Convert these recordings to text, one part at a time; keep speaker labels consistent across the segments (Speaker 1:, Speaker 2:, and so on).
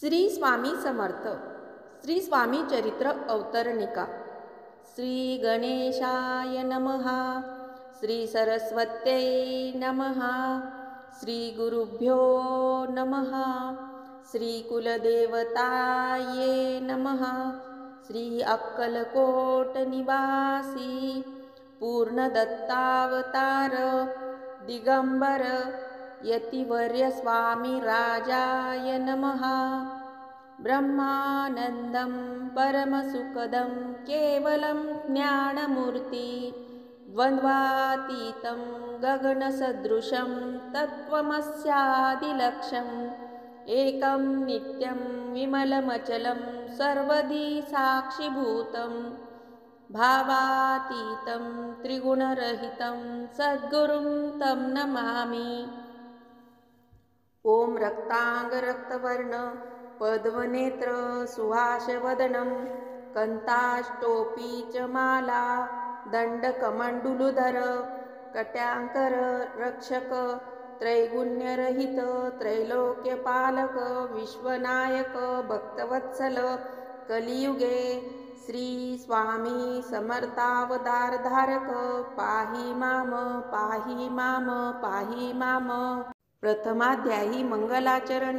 Speaker 1: श्री स्वामी समर्थ श्री स्वामी चरित्र अवतरणिका। श्री गणेशाय नमः। श्री सरस्वत्यै नमः। श्री गुरुभ्यो नमः। श्री कुलदेवताये नमः। श्री अक्कलकोट निवासी पूर्णदत्तावतार दिगंबर यतिवर्य स्वामी राजाय नमः। ब्रह्मानंदं परमसुखदं केवलं ज्ञानमूर्ति द्वन्द्वातीतं गगनसदृशं तत्त्वमस्यादिलक्ष्यम् एकं नित्यं विमलमचलं सर्वदी साक्षिभूतं भावातीतं त्रिगुणरहितं सद्गुरुं तं नमामि। ओम रक्तांग रक्तवर्ण पद्मनेत्र सुहासवदनं कंताष्टोपी च माला दंडकमंडलुधर कट्यांकर रक्षक त्रैगुण्यरहित त्रैलोक्यपालक विश्वनायक भक्तवत्सल कलियुगे श्री स्वामी समर्थावतार धारक पाहि माम पाहि माम पाहि माम। प्रथमाध्यायी मंगलाचरण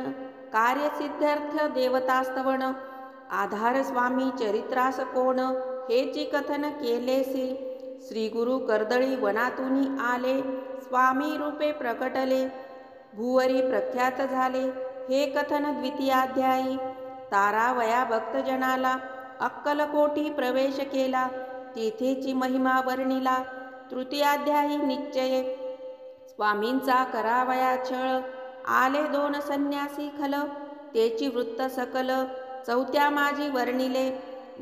Speaker 1: कार्यसिद्ध्यर्थ देवतास्तवन आधार स्वामी चरित्रास कोण हेची कथन केलेसे। श्री गुरु कर्दळी वनातून आले स्वामी रूपे प्रकटले भूवरी प्रख्यात झाले हे कथन द्वितीयाध्यायी। तारावया भक्तजनाला अक्कलकोटी प्रवेश केला तेथेची महिमा वर्णिला। तृतीयाध्यायी निश्चय स्वामींचा करावया छळ आले दोन संन्यासी खल तेची वृत्त सकल। चौथ्या माझी वर्णिले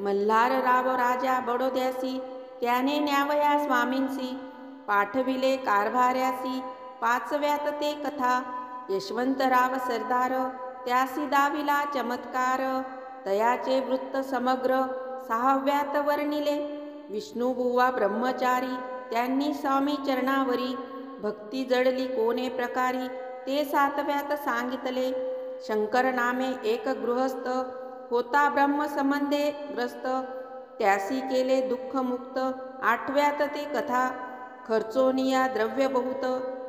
Speaker 1: मल्हारराव राजा बडोद्यासी त्याने न्यावया स्वामींसी पाठविले कारभार्यासी। पाचव्यात ते कथा यशवंतराव सरदार त्यासी दाविला चमत्कार तयाचे वृत्त समग्र। सहाव्यात वर्णिले विष्णुबुवा ब्रह्मचारी त्यांनी स्वामी चरणावरी भक्ती जडली कोणे प्रकारी ते सातव्यात सांगितले। शंकर नामे एक गृहस्थ होता ब्रह्मसंबंधे ग्रस्त त्यासी केले दुःख मुक्त। आठव्यात ते कथा खर्चोनिया द्रव्य बहुत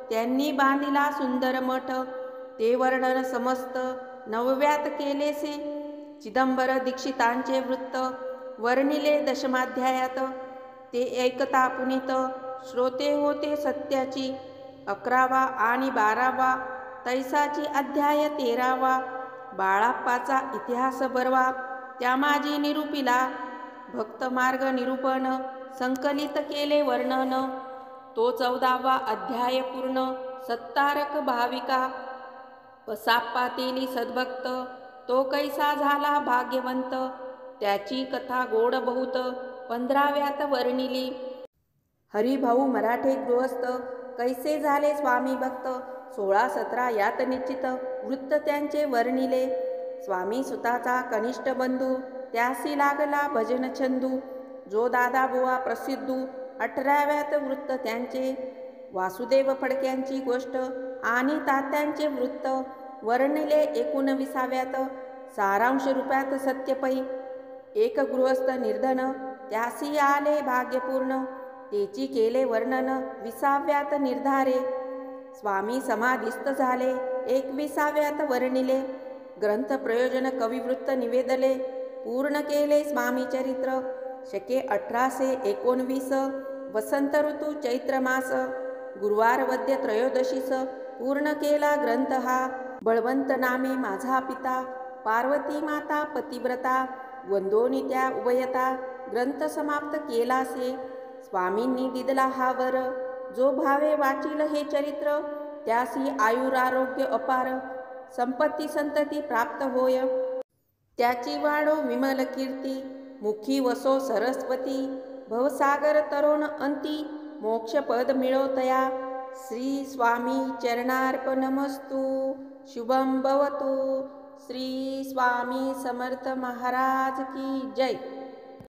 Speaker 1: त्यांनी बांधिला सुंदर मठ ते वर्णन समस्त। नवव्यात केलेसे चिदंबर दीक्षितांचे वृत्त वर्णिले दशमाध्यायात ते ऐकता पुनीत श्रोते होते सत्याची। 11वा आणि 12वा तैसाची अध्याय 13वा बाळाप्पाचा इतिहास बरवा त्यामाजी निरूपिला भक्तमार्ग निरूपण संकलित केले वर्णन तो 14वा अध्याय पूर्ण। सत्तारक भाविका सापातेली सद्भक्त तो कैसा झाला भाग्यवंत त्याची कथा गोड बहुत 15व्यात वर्णिली। हरिभाऊ मराठे गृहस्थ कैसे झाले स्वामी भक्त 16-17 यात निश्चित वृत्त त्यांचे वर्णिले। स्वामी सुताचा कनिष्ठ बंधू त्यासी लागला भजन छंदू जो दादा बुवा प्रसिद्धू 18व्यात वृत्त त्यांचे। वासुदेव फडक्यांची गोष्ट आणि तात्यांचे वृत्त वर्णिले 19व्यात। सारांश रूपात सत्यपै एक गृहस्थ निर्धन त्यासी आले भाग्यपूर्ण तेची केले वर्णन 20व्यात निर्धारे। स्वामी समाधिस्थ झाले 21व्यात वर्णिले। ग्रंथ प्रयोजन कविवृत्त निवेदले पूर्ण केले स्वामी चरित्र। शके 1819 वसंत ऋतू चैत्र मास गुरुवार वद्य त्रयोदशीस पूर्ण केला ग्रंथ हा। बळवंत नामे माझा पिता पार्वती माता पतिव्रता वंदोनी त्या उभयता ग्रंथ समाप्त केलासे। स्वामींनी दिदला हा वर जो भावे वाचिल हे चरित्र त्यासी आयुरारोग्य अपार संपत्ती संतती प्राप्त होय त्याची वाढो विमल कीर्ती मुखी वसो सरस्वती भवसागर तरोन अंती मोक्षपद मिळो तया। श्री स्वामी चरणार्पणमस्तु शुभं भवतु। श्री स्वामी समर्थ महाराज की जय।